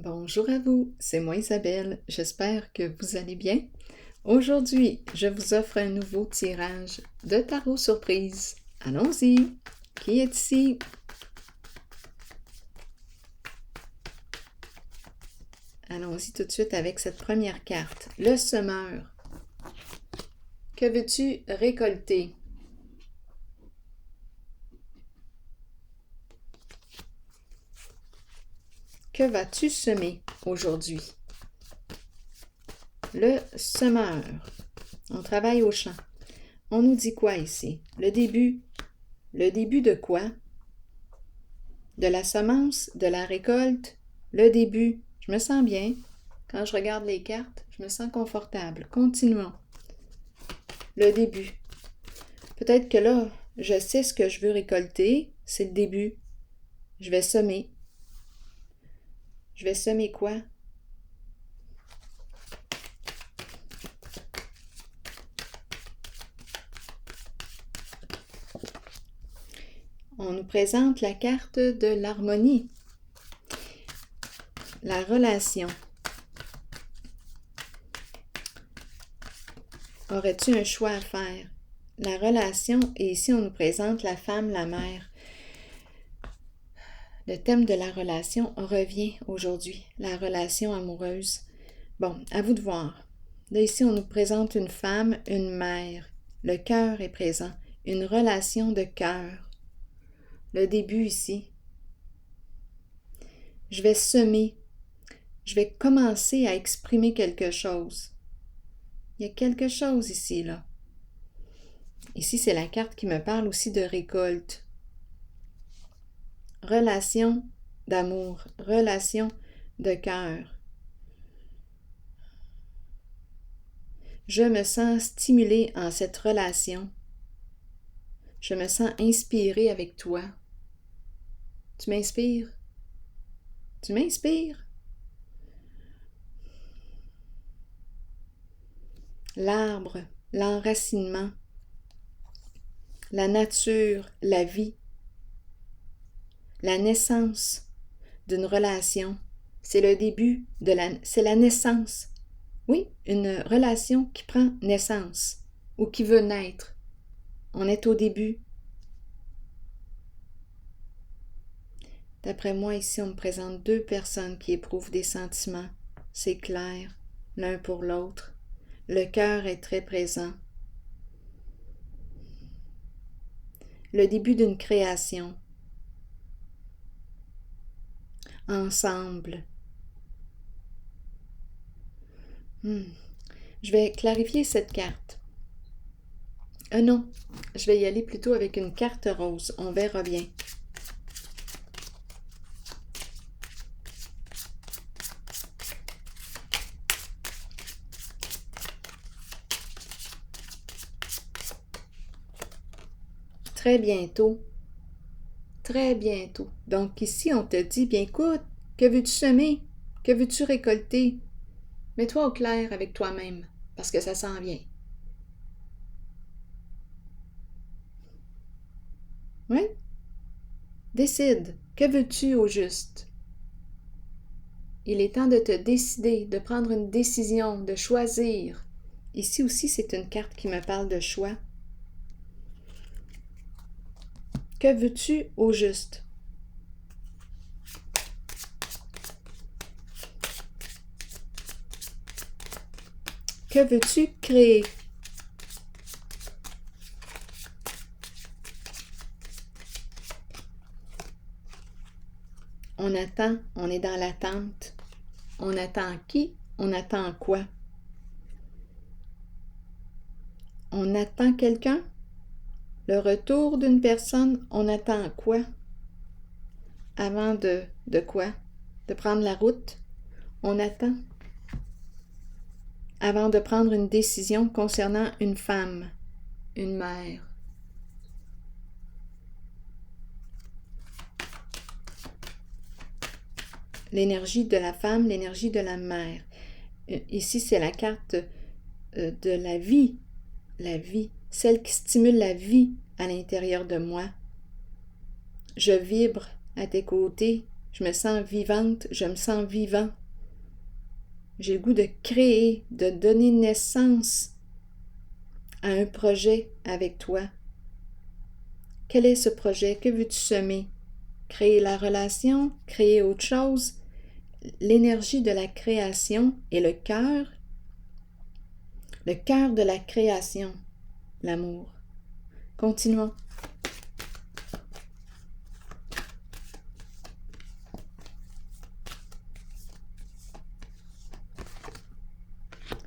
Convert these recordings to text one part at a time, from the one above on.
Bonjour à vous, c'est moi Isabelle, j'espère que vous allez bien. Aujourd'hui, je vous offre un nouveau tirage de tarot surprise. Allons-y! Qui est ici? Allons-y tout de suite avec cette première carte. Le semeur. Que veux-tu récolter? Que vas-tu semer aujourd'hui? Le semeur. On travaille au champ. On nous dit quoi ici? Le début. Le début de quoi? De la semence, de la récolte, le début. Je me sens bien. Quand je regarde les cartes, je me sens confortable. Continuons. Le début. Peut-être que là, je sais ce que je veux récolter. C'est le début. Je vais semer. Je vais semer quoi? On nous présente la carte de l'harmonie. La relation. Aurais-tu un choix à faire? La relation, et ici on nous présente la femme, la mère. Le thème de la relation revient aujourd'hui, la relation amoureuse. Bon, à vous de voir. Là, ici, on nous présente une femme, une mère. Le cœur est présent. Une relation de cœur. Le début ici. Je vais semer. Je vais commencer à exprimer quelque chose. Il y a quelque chose ici, là. Ici, c'est la carte qui me parle aussi de récolte. Relation d'amour. Relation de cœur. Je me sens stimulée en cette relation. Je me sens inspirée avec toi. Tu m'inspires? Tu m'inspires? L'arbre, l'enracinement, la nature, la vie, la naissance d'une relation. C'est le début c'est la naissance. Oui, une relation qui prend naissance ou qui veut naître. On est au début. D'après moi, ici, on me présente deux personnes qui éprouvent des sentiments. C'est clair, l'un pour l'autre. Le cœur est très présent. Le début d'une création. Ensemble. Je vais clarifier cette carte. Non, je vais y aller plutôt avec une carte rose. On verra bien. Très bientôt. Très bientôt. Donc ici, on te dit, bien écoute, que veux-tu semer? Que veux-tu récolter? Mets-toi au clair avec toi-même, parce que ça s'en vient. Oui? Décide. Que veux-tu au juste? Il est temps de te décider, de prendre une décision, de choisir. Ici aussi, c'est une carte qui me parle de choix. Que veux-tu au juste? Que veux-tu créer? On attend, on est dans l'attente. On attend qui? On attend quoi? On attend quelqu'un? Le retour d'une personne, on attend quoi? Avant de quoi? De prendre la route? On attend. Avant de prendre une décision concernant une femme, une mère. L'énergie de la femme, l'énergie de la mère. Ici, c'est la carte de la vie, celle qui stimule la vie à l'intérieur de moi. Je vibre à tes côtés, Je me sens vivante, je me sens vivant. J'ai le goût de créer, de donner naissance à un projet avec toi. Quel est ce projet? Que veux-tu semer? Créer la relation? Créer autre chose? L'énergie de la création est le cœur de la création, l'amour. Continuons.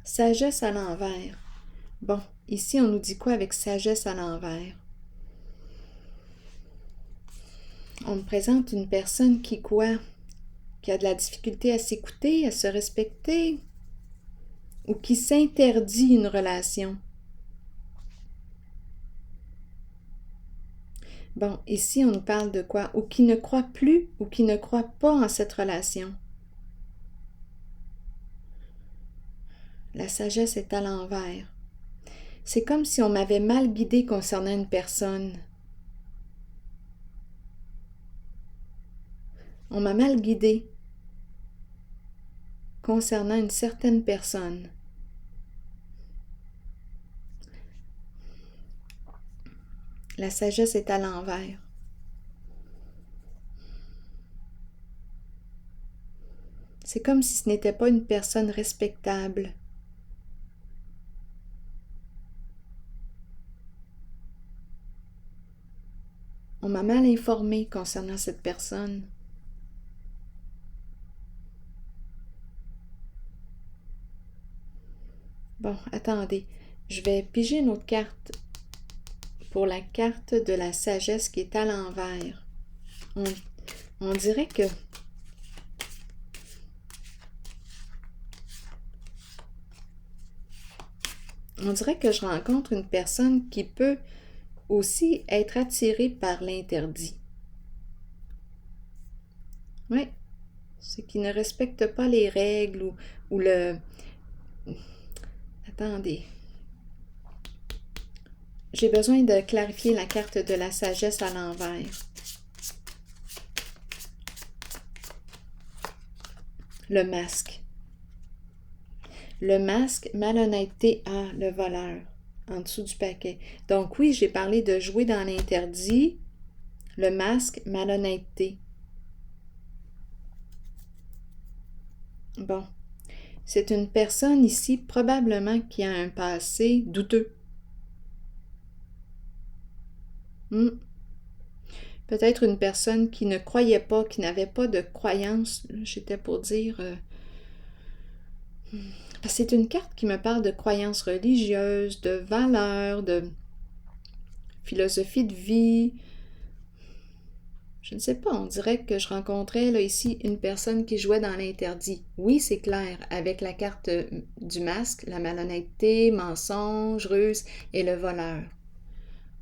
Sagesse à l'envers. Bon, ici, on nous dit quoi avec sagesse à l'envers? On me présente une personne qui quoi? Qui a de la difficulté à s'écouter, à se respecter, ou qui s'interdit une relation. Bon, ici, on nous parle de quoi? Ou qui ne croit plus, ou qui ne croit pas en cette relation. La sagesse est à l'envers. C'est comme si on m'avait mal guidée concernant une personne. On m'a mal guidée concernant une certaine personne. La sagesse est à l'envers. C'est comme si ce n'était pas une personne respectable. On m'a mal informé concernant cette personne. Bon, attendez. Je vais piger une autre carte pour la carte de la sagesse qui est à l'envers. On dirait que je rencontre une personne qui peut aussi être attirée par l'interdit. Oui, c'est qui ne respecte pas les règles ou le... Attendez. J'ai besoin de clarifier la carte de la sagesse à l'envers. Le masque. Le masque, malhonnêteté à le voleur, en dessous du paquet. Donc oui, j'ai parlé de jouer dans l'interdit. Le masque, malhonnêteté. Bon. C'est une personne ici, probablement, qui a un passé douteux. Peut-être une personne qui ne croyait pas, qui n'avait pas de croyance. J'étais pour dire... c'est une carte qui me parle de croyances religieuses, de valeurs, de philosophie de vie. Je ne sais pas, on dirait que je rencontrais là ici une personne qui jouait dans l'interdit. Oui, c'est clair, avec la carte du masque, la malhonnêteté, mensonge, ruse et le voleur.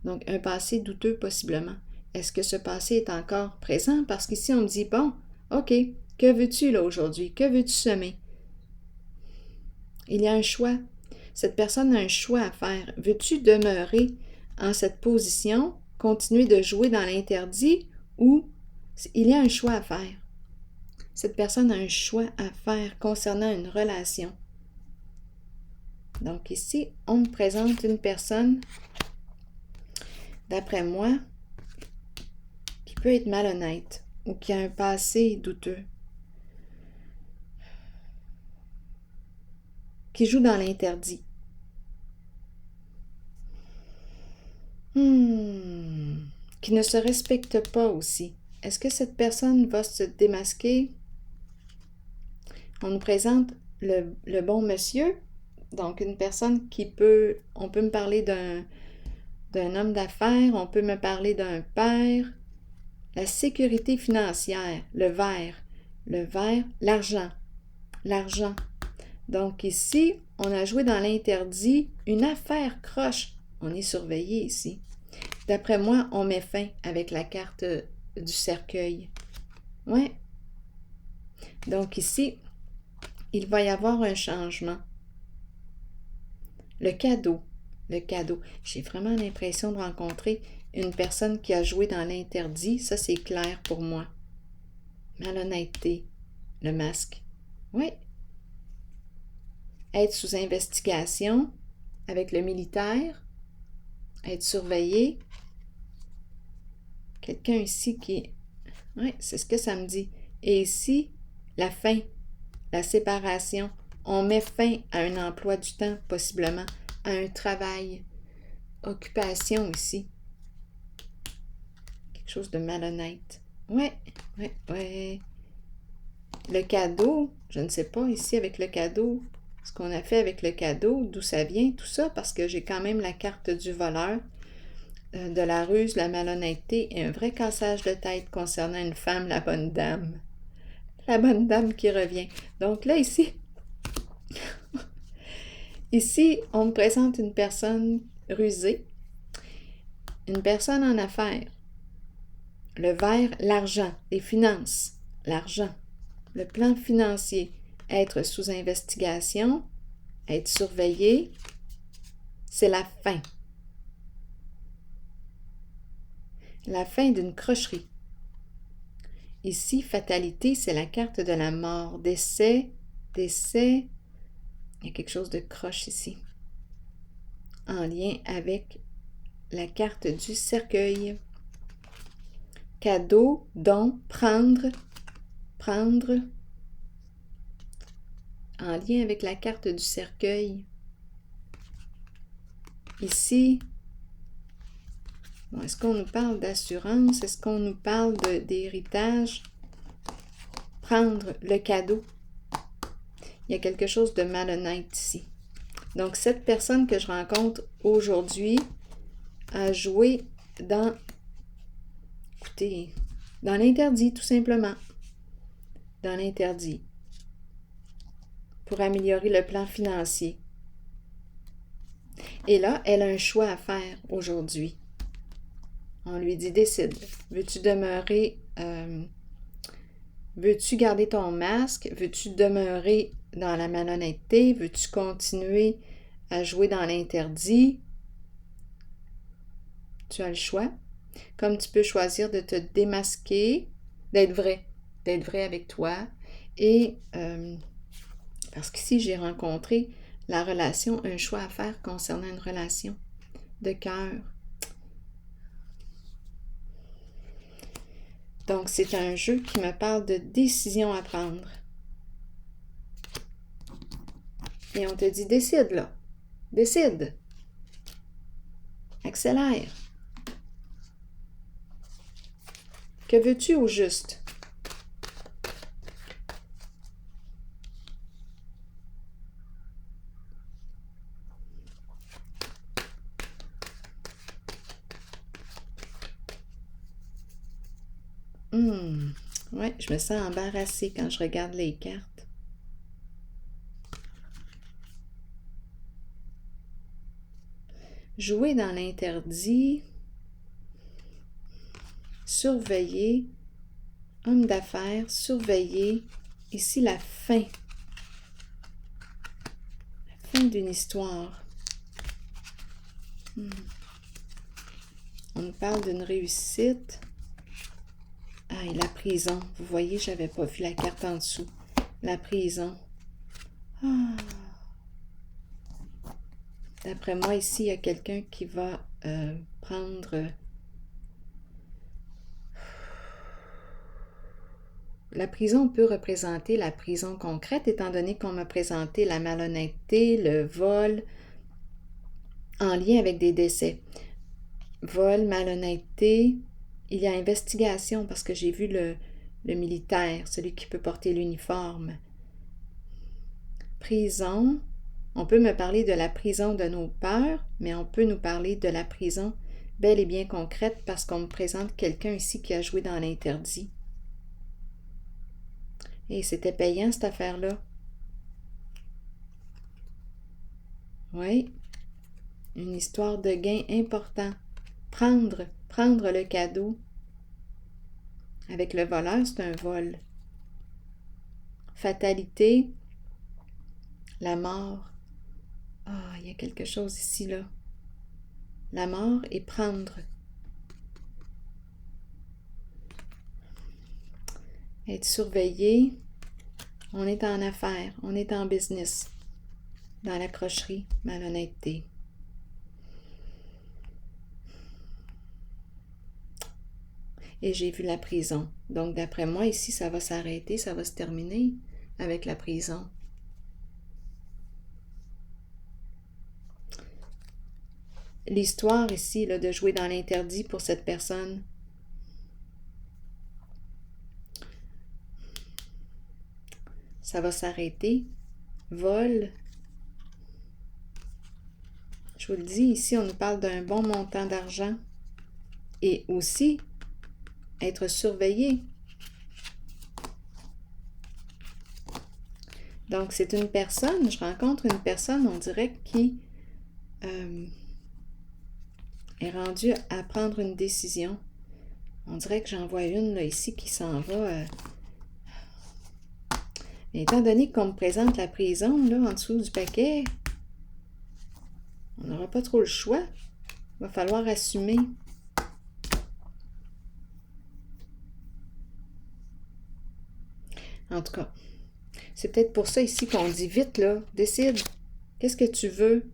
Donc, un passé douteux possiblement. Est-ce que ce passé est encore présent? Parce qu'ici, on me dit, bon, OK, que veux-tu là aujourd'hui? Que veux-tu semer? Il y a un choix. Cette personne a un choix à faire. Veux-tu demeurer en cette position, continuer de jouer dans l'interdit ou il y a un choix à faire? Cette personne a un choix à faire concernant une relation. Donc ici, on me présente une personne, d'après moi, qui peut être malhonnête ou qui a un passé douteux, qui joue dans l'interdit. Qui ne se respecte pas aussi. Est-ce que cette personne va se démasquer? On nous présente le bon monsieur, donc une personne on peut me parler d'un homme d'affaires, on peut me parler d'un père, la sécurité financière, le vert, l'argent. Donc ici, on a joué dans l'interdit, une affaire croche. On est surveillé ici. D'après moi, on met fin avec la carte du cercueil. Ouais. Donc ici, il va y avoir un changement. Le cadeau. J'ai vraiment l'impression de rencontrer une personne qui a joué dans l'interdit. Ça, c'est clair pour moi. Malhonnêteté. Le masque. Oui. Être sous investigation avec le militaire. Être surveillé. Quelqu'un ici qui... Oui, c'est ce que ça me dit. Et ici, la fin, la séparation. On met fin à un emploi du temps, possiblement, à un travail, occupation ici. Quelque chose de malhonnête. Ouais. Le cadeau, je ne sais pas ici avec le cadeau, ce qu'on a fait avec le cadeau, d'où ça vient, tout ça, parce que j'ai quand même la carte du voleur, de la ruse, la malhonnêteté et un vrai cassage de tête concernant une femme, la bonne dame. La bonne dame qui revient. Donc là, ici, on me présente une personne rusée, une personne en affaires. Le vert, l'argent, les finances, l'argent, le plan financier, être sous investigation, être surveillé, c'est la fin. La fin d'une crocherie. Ici, fatalité, c'est la carte de la mort. Décès. Il y a quelque chose de croche ici. En lien avec la carte du cercueil. Cadeau, don, prendre. En lien avec la carte du cercueil. Ici, est-ce qu'on nous parle d'assurance? Est-ce qu'on nous parle d'héritage? Prendre le cadeau. Il y a quelque chose de malhonnête ici. Donc, cette personne que je rencontre aujourd'hui a joué dans l'interdit, tout simplement. Dans l'interdit. Pour améliorer le plan financier. Et là, elle a un choix à faire aujourd'hui. On lui dit, décide. Veux-tu demeurer... veux-tu garder ton masque? Veux-tu demeurer dans la malhonnêteté? Veux-tu continuer à jouer dans l'interdit? Tu as le choix. Comme tu peux choisir de te démasquer, d'être vrai avec toi. Et parce qu'ici, j'ai rencontré la relation, un choix à faire concernant une relation de cœur. Donc, c'est un jeu qui me parle de décision à prendre. Et on te dit, décide là. Décide. Accélère. Que veux-tu au juste? Ouais, je me sens embarrassée quand je regarde les cartes. Jouer dans l'interdit, surveiller, homme d'affaires, surveiller, ici la fin d'une histoire. On nous parle d'une réussite. Ah, et la prison. Vous voyez, j'avais pas vu la carte en dessous. La prison. Ah. D'après moi, ici, il y a quelqu'un qui va prendre... La prison peut représenter la prison concrète, étant donné qu'on m'a présenté la malhonnêteté, le vol, en lien avec des décès. Vol, malhonnêteté, il y a investigation, parce que j'ai vu le militaire, celui qui peut porter l'uniforme. Prison, on peut me parler de la prison de nos peurs, mais on peut nous parler de la prison bel et bien concrète, parce qu'on me présente quelqu'un ici qui a joué dans l'interdit. Et c'était payant, cette affaire-là. Oui, une histoire de gain important. Prendre le cadeau. Avec le voleur, c'est un vol. Fatalité, la mort. Ah, il y a quelque chose ici, là. La mort et prendre. être surveillé. On est en affaires, on est en business, dans la crocherie, malhonnêteté. Et j'ai vu la prison. Donc, d'après moi, ici, ça va s'arrêter, ça va se terminer avec la prison. L'histoire ici, là, de jouer dans l'interdit pour cette personne, ça va s'arrêter. Vol. Je vous le dis, ici, on nous parle d'un bon montant d'argent. Et aussi, être surveillé. Donc, c'est une personne, je rencontre une personne, on dirait, qui est rendue à prendre une décision. On dirait que j'en vois une là, ici qui s'en va. Mais étant donné qu'on me présente la prison là, en dessous du paquet, on n'aura pas trop le choix. Il va falloir assumer. En tout cas, c'est peut-être pour ça ici qu'on dit vite, là, décide. Qu'est-ce que tu veux?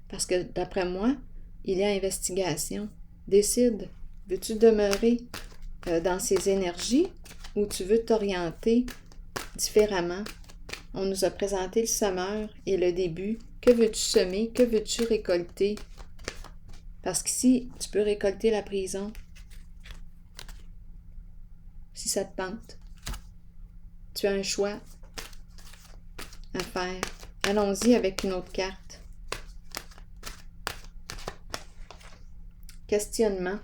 Parce que d'après moi, il y a investigation. Décide. Veux-tu demeurer dans ces énergies ou tu veux t'orienter différemment? On nous a présenté le semeur et le début. Que veux-tu semer? Que veux-tu récolter? Parce qu'ici, tu peux récolter la prison. Si ça te tente. Tu as un choix à faire. Allons-y avec une autre carte. Questionnement.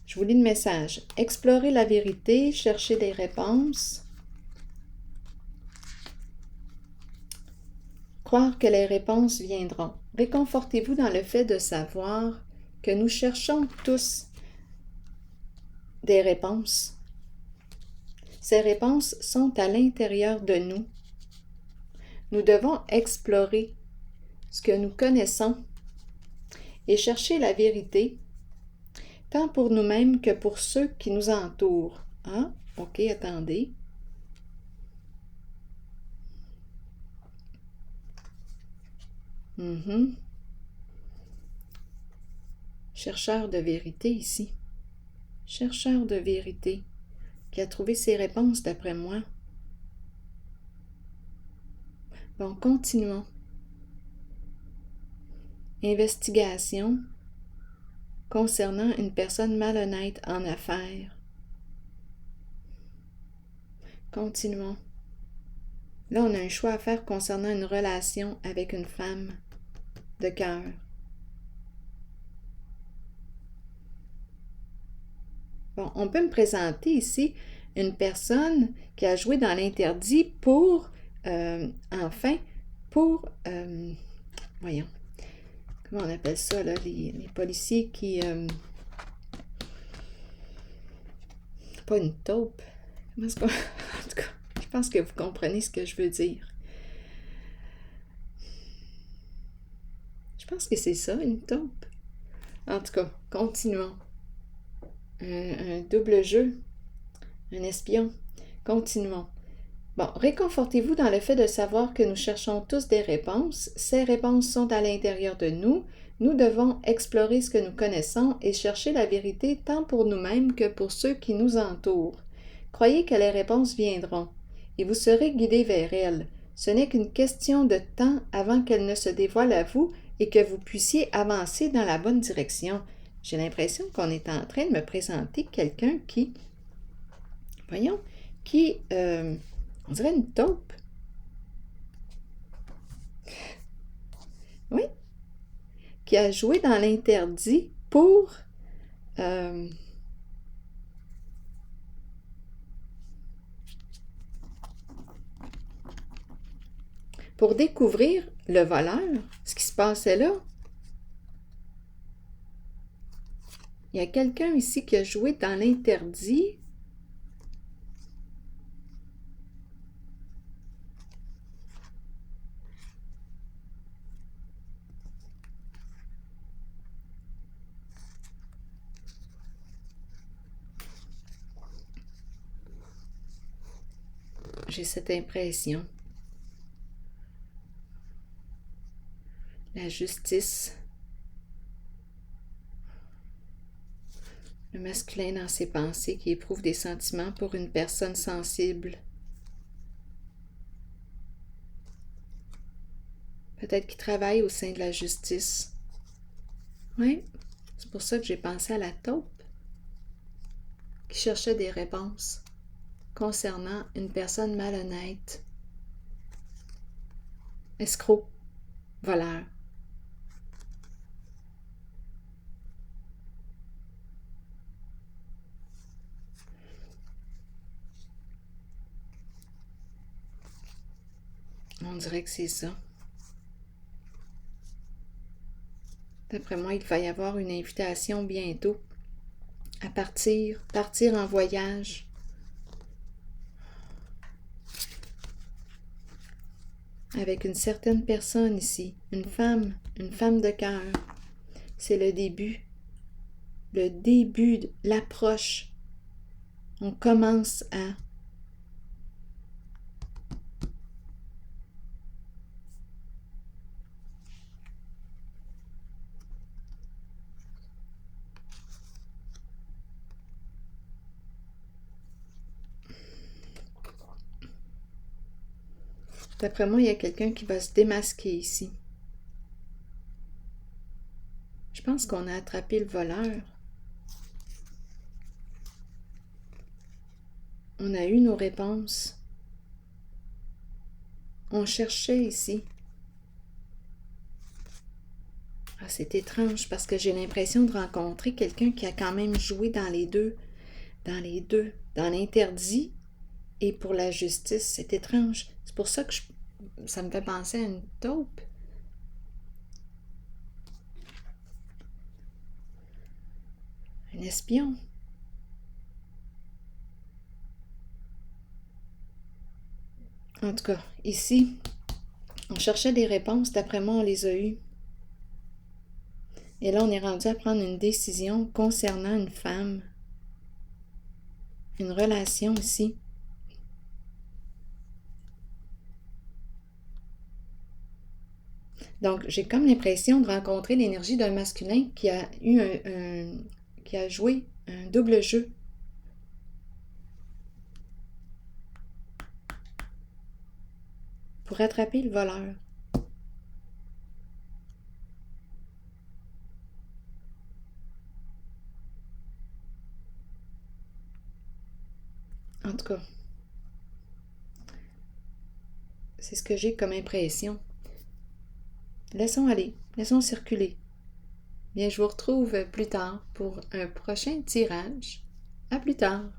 Je vous lis le message. Explorer la vérité, chercher des réponses. Croire que les réponses viendront. Réconfortez-vous dans le fait de savoir que nous cherchons tous des réponses. Ces réponses sont à l'intérieur de nous. Nous devons explorer ce que nous connaissons et chercher la vérité, tant pour nous-mêmes que pour ceux qui nous entourent. Ah, ok, attendez. Chercheur de vérité ici. Chercheur de vérité qui a trouvé ses réponses d'après moi. Bon, continuons. Investigation concernant une personne malhonnête en affaires. Continuons. Là, on a un choix à faire concernant une relation avec une femme de cœur. Bon, on peut me présenter ici une personne qui a joué dans l'interdit pour, voyons, comment on appelle ça, là, les policiers qui, pas une taupe, comment est-ce qu'on, en tout cas, je pense que vous comprenez ce que je veux dire. Je pense que c'est ça, une taupe. En tout cas, continuons. Un double jeu, un espion. Continuons. Bon, réconfortez-vous dans le fait de savoir que nous cherchons tous des réponses. Ces réponses sont à l'intérieur de nous. Nous devons explorer ce que nous connaissons et chercher la vérité tant pour nous-mêmes que pour ceux qui nous entourent. Croyez que les réponses viendront et vous serez guidés vers elles. Ce n'est qu'une question de temps avant qu'elles ne se dévoilent à vous et que vous puissiez avancer dans la bonne direction. J'ai l'impression qu'on est en train de me présenter quelqu'un qui, voyons, on dirait une taupe. Oui. Qui a joué dans l'interdit pour découvrir le voleur, ce qui se passait là. Il y a quelqu'un ici qui a joué dans l'interdit. j'ai cette impression. La justice. Le masculin dans ses pensées qui éprouve des sentiments pour une personne sensible. Peut-être qu'il travaille au sein de la justice. Oui, c'est pour ça que j'ai pensé à la taupe qui cherchait des réponses concernant une personne malhonnête, escroc, voleur. On dirait que c'est ça. D'après moi, il va y avoir une invitation bientôt à partir en voyage. Avec une certaine personne ici, une femme de cœur. C'est le début de l'approche. On commence à D'après moi, il y a quelqu'un qui va se démasquer ici. Je pense qu'on a attrapé le voleur. On a eu nos réponses. On cherchait ici. Ah, c'est étrange parce que j'ai l'impression de rencontrer quelqu'un qui a quand même joué dans l'interdit et pour la justice. C'est étrange. C'est pour ça que ça me fait penser à une taupe. Un espion. En tout cas, ici, on cherchait des réponses. D'après moi, on les a eues. Et là, on est rendu à prendre une décision concernant une femme. Une relation ici. Donc, j'ai comme l'impression de rencontrer l'énergie d'un masculin qui a eu qui a joué un double jeu. Pour attraper le voleur. En tout cas, c'est ce que j'ai comme impression. Laissons aller, laissons circuler. Bien, je vous retrouve plus tard pour un prochain tirage. À plus tard.